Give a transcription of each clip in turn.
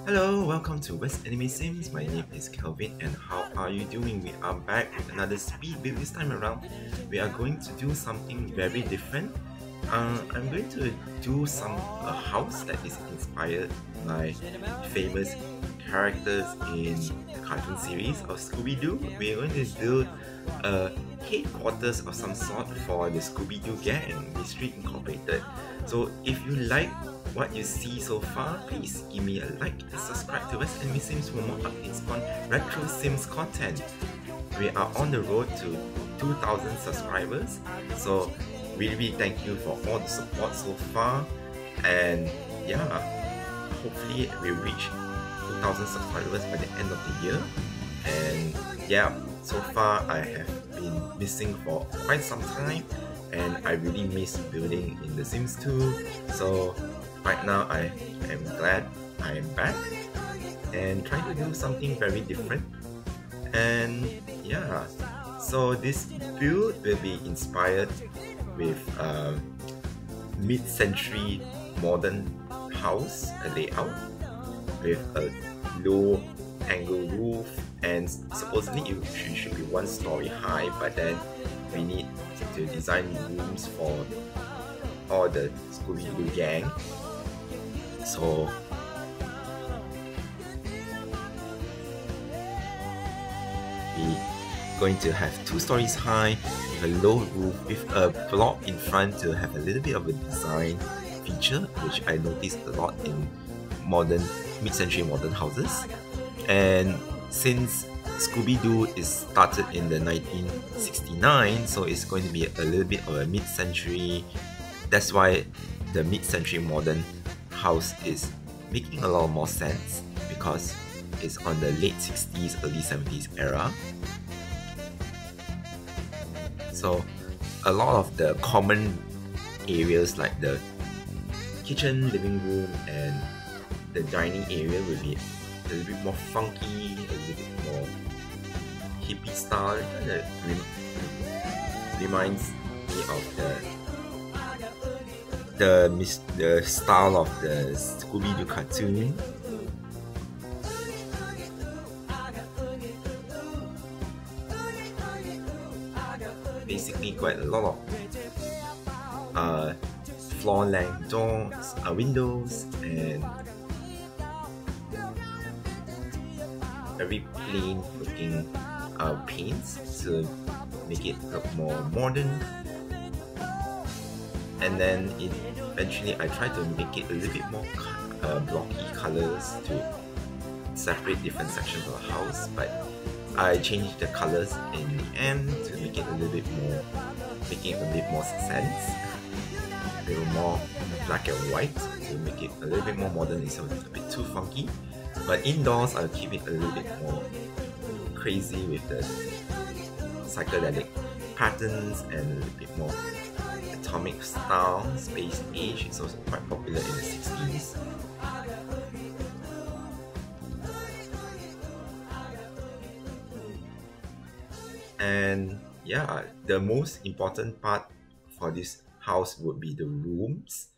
Hello, welcome to West Anime Sims. My name is Kelvin, and how are you doing? We are back with another speed build. This time around, we are going to do something very different. I'm going to do a house that is inspired by famous characters in the cartoon series of Scooby Doo. We are going to build a headquarters of some sort for the Scooby Doo gang, District Incorporated. So if you like what you see so far, please give me a like and subscribe to West Anime Sims for more updates on retro Sims content. We are on the road to 2,000 subscribers, so really thank you for all the support so far, and yeah, hopefully we reach 2,000 subscribers by the end of the year. And yeah, so far I have been missing for quite some time, and I really miss building in The Sims 2. So right now I am glad I am back and trying to do something very different. And yeah, so this build will be inspired with mid-century modern house layout with a low angle roof, and supposedly it should be 1 story high, but then we need to design rooms for all the Scooby-Doo gang. So we going to have 2 stories high with a low roof with a block in front to have a little bit of a design feature, which I noticed a lot in mid-century modern houses. And since Scooby-Doo is started in the 1969, so it's going to be a little bit of a mid-century. That's why the mid-century modern house is making a lot more sense, because it's on the late 60s, early 70s era. So a lot of the common areas like the kitchen, living room, and the dining area will be a little bit more funky, a little bit more hippie style. That reminds me of the style of the Scooby-Doo cartoon. Basically quite a lot of floor length doors, windows, and very plain looking paints to make it look more modern. And then eventually I try to make it a little bit more blocky colors to separate different sections of the house, but I changed the colors in the end to make it a little bit more, making it a bit more sense, a little more black and white to make it a little bit more modern instead of a bit too funky. But indoors I'll keep it a little bit more crazy with the psychedelic patterns and a little bit more atomic style. Space Age is also quite popular in the 60s. And yeah, the most important part for this house would be the rooms.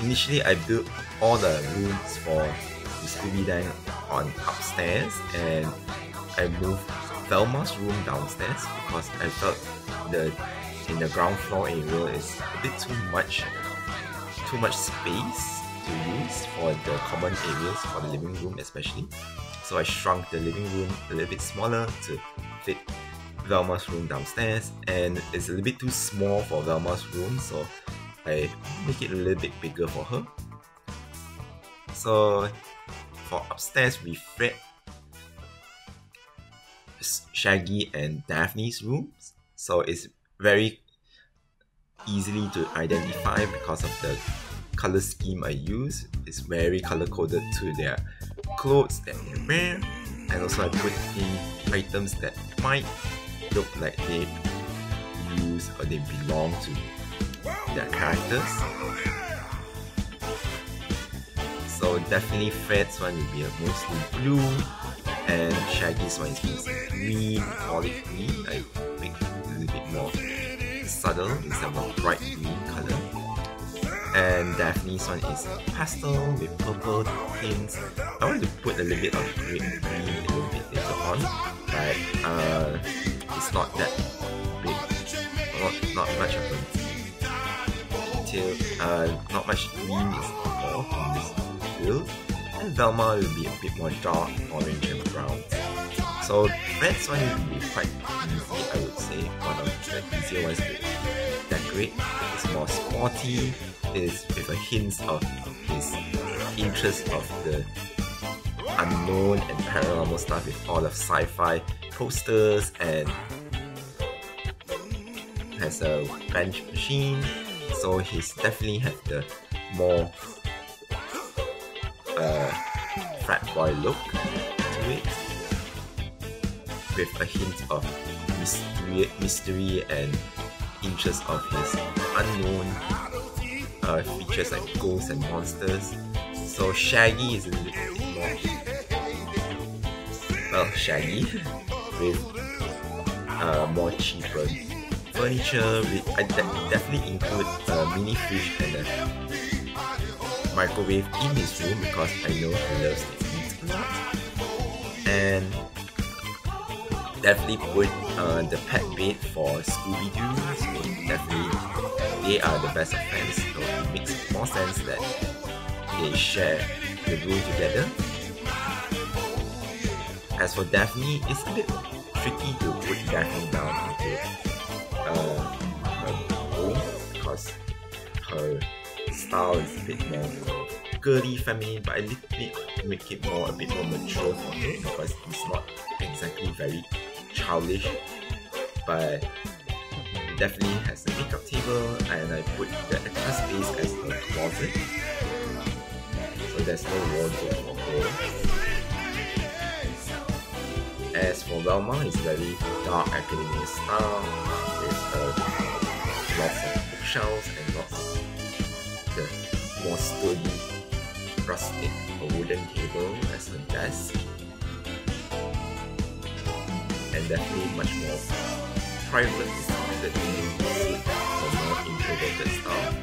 initially I built all the rooms for the Scooby Gang on upstairs, and I moved Velma's room downstairs because I felt in the ground floor area is a bit too much space to use for the common areas for the living room especially. So I shrunk the living room a little bit smaller to fit Velma's room downstairs, and it's a little bit too small for Velma's room, so I make it a little bit bigger for her. So for upstairs, we Fred, Shaggy and Daphne's rooms, so it's very easily to identify because of the color scheme I use. It's very color coded to their clothes that they wear, and also I put in items that might look like they use or they belong to their characters. So definitely Fred's one will be mostly blue, and Shaggy's one is mostly green, olive green. I make it a little bit more subtle instead of a bright green color. And Daphne's one is pastel with purple hints. I want to put a little bit of green a little bit later on, but it's not that big, not much of a detail, not much green is involved in this build. And Velma will be a bit more dark orange and brown. So Red's one will be quite easy, I would say, one of the easier ones to decorate. It's more sporty, is with a hint of his interest of the unknown and paranormal stuff with all of sci-fi posters, and has a bench machine, so he's definitely have the more frat boy look to it, with a hint of mystery and interest of his unknown features like ghosts and monsters. So Shaggy is a little bit more, well, Shaggy with more cheaper furniture. I definitely include a mini fridge and a microwave in his room because I know he loves to eat a lot. And definitely put the pet bed for Scooby-Doo. So definitely they are the best of friends, so it makes more sense that they share the room together. As for Daphne, it's a bit tricky to put Daphne down into her home because her style is a bit more girly, feminine, but a little bit to make it a bit more mature for her because it's not exactly very childish, but definitely has a makeup table, and I put the extra space as a closet, so there's no wardrobe for her. As for Velma, it's very dark academia style with lots of bookshelves and lots of the more sturdy rustic or wooden table as her desk, and definitely much more private that you see for more introverted style.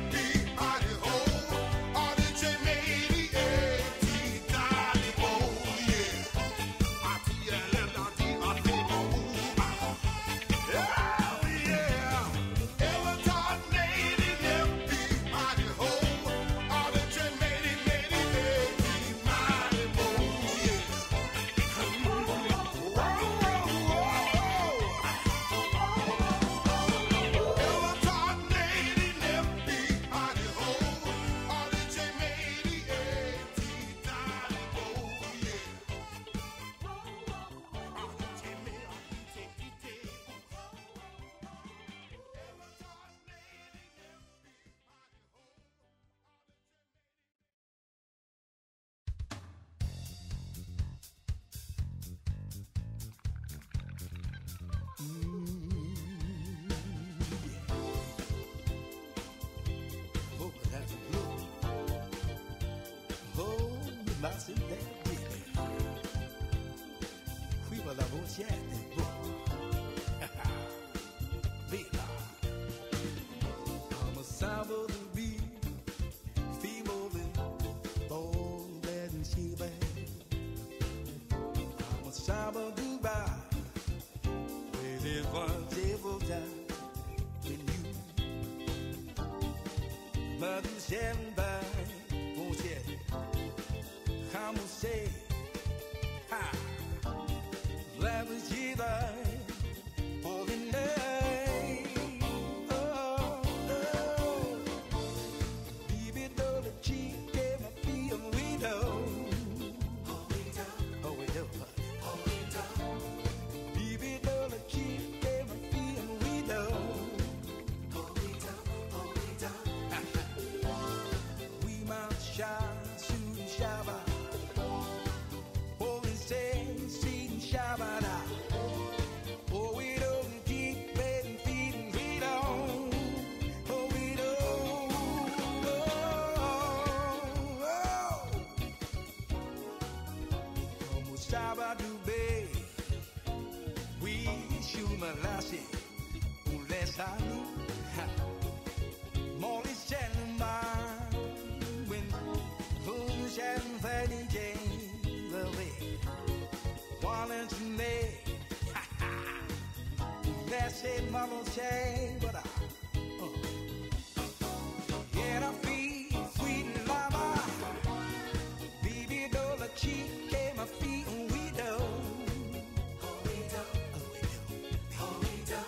Come a salvo the beat, feeble Mother stand by, won't say, I'm gonna say, ha, love is Jesus, for the night. Oh, oh, baby, though the cheek gave my feel we know. Oh, we don't. Oh, we don't. Oh, we don't. Baby, though the cheek gave my feel we know. Soon Shabba, oh, we say, see Shabba, oh, we don't keep betting feet and feet on, oh, we don't, oh, Shabba do be, we shoot my lassie, unless I knew, Molly Shannon, and Fanny Jane, the way, Wallace and May, that's it, Mama say, but yeah, I feel sweet and lava, baby, though the cheek came my feet and we do. Oh, we do, oh, we do, oh, we do,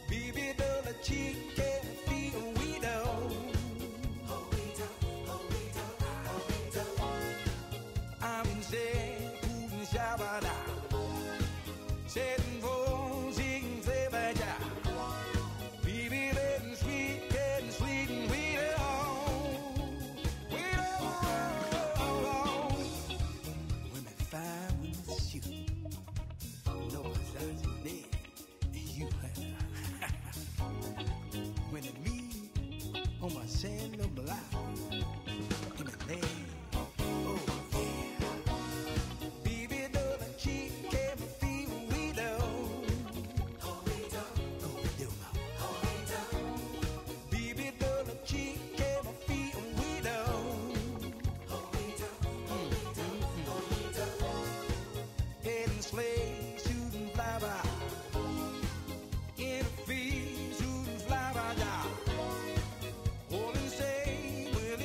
baby, though the cheek came my feet and we do. Setting for sing say baja. Baby, letting sweet, getting sweet and we don't. When I find you, no one's dead, you when it me on my sand of black in the name. In a field, shooting fly by down. All in say, will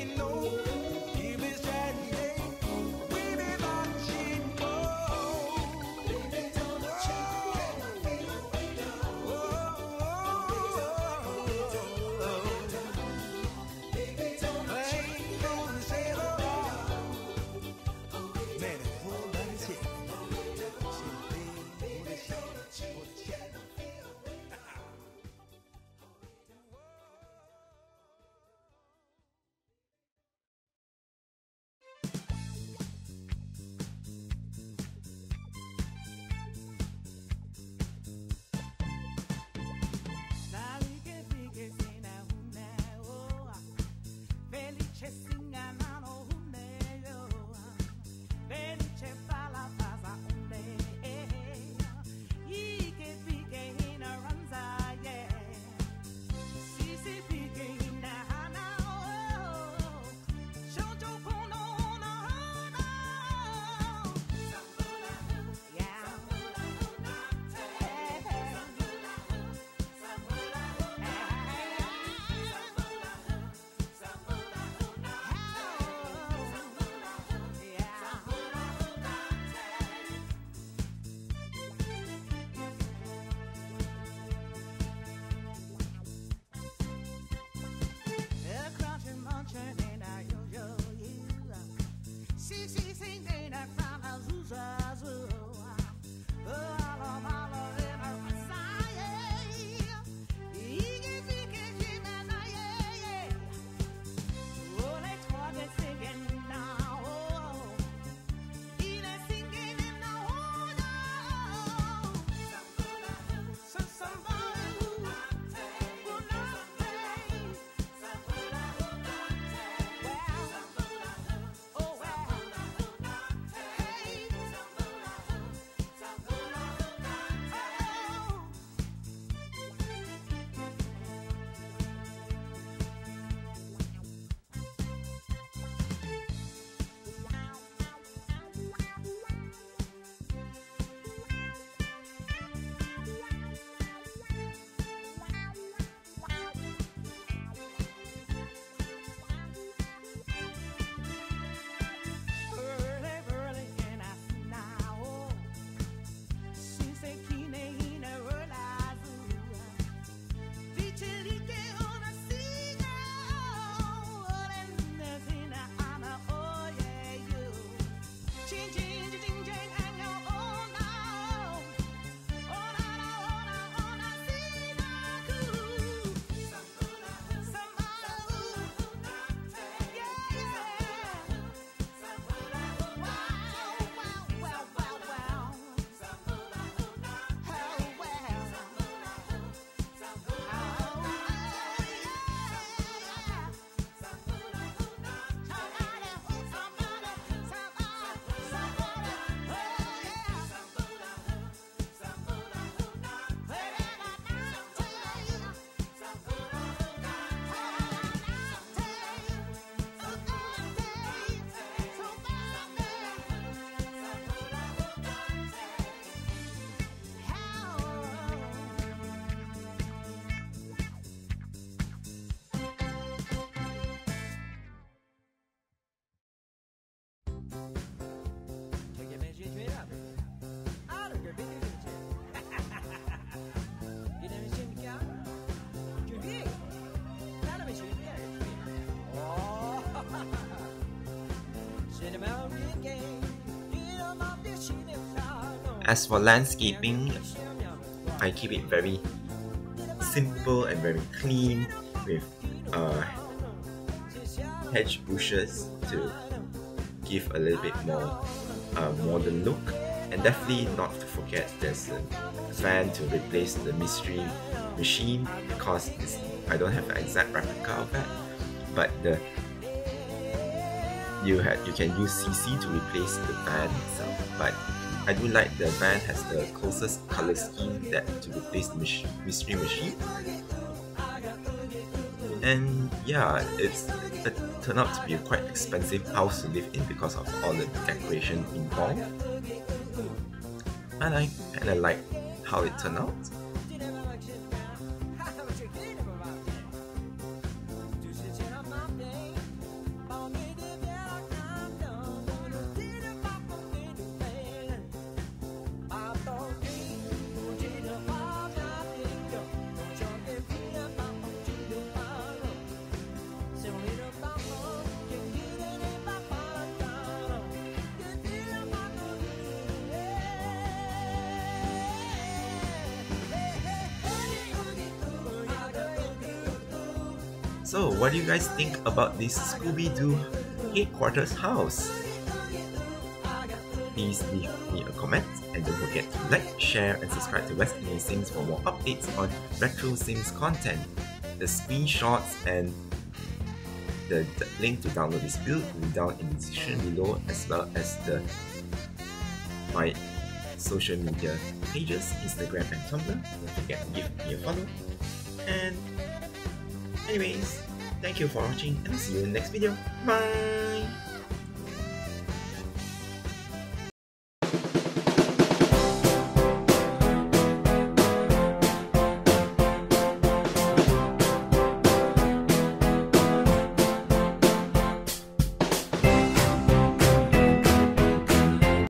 As for landscaping, I keep it very simple and very clean with hedge bushes to give a little bit more modern look, and definitely not to forget there's a fan to replace the mystery machine because I don't have an exact replica of that, but you can use CC to replace the van itself. But I do like the van has the closest color scheme that to replace the mystery machine. And yeah, it turned out to be a quite expensive house to live in because of all the decoration involved. And I kinda like how it turned out. So, what do you guys think about this Scooby-Doo headquarters house? Please leave me a comment and don't forget to like, share and subscribe to West Anime Sims for more updates on retro Sims content. The screenshots and the link to download this build will be down in the description below, as well as my social media pages, Instagram and Tumblr. Don't forget to give me a follow. And anyways, thank you for watching and I'll see you in the next video. Bye!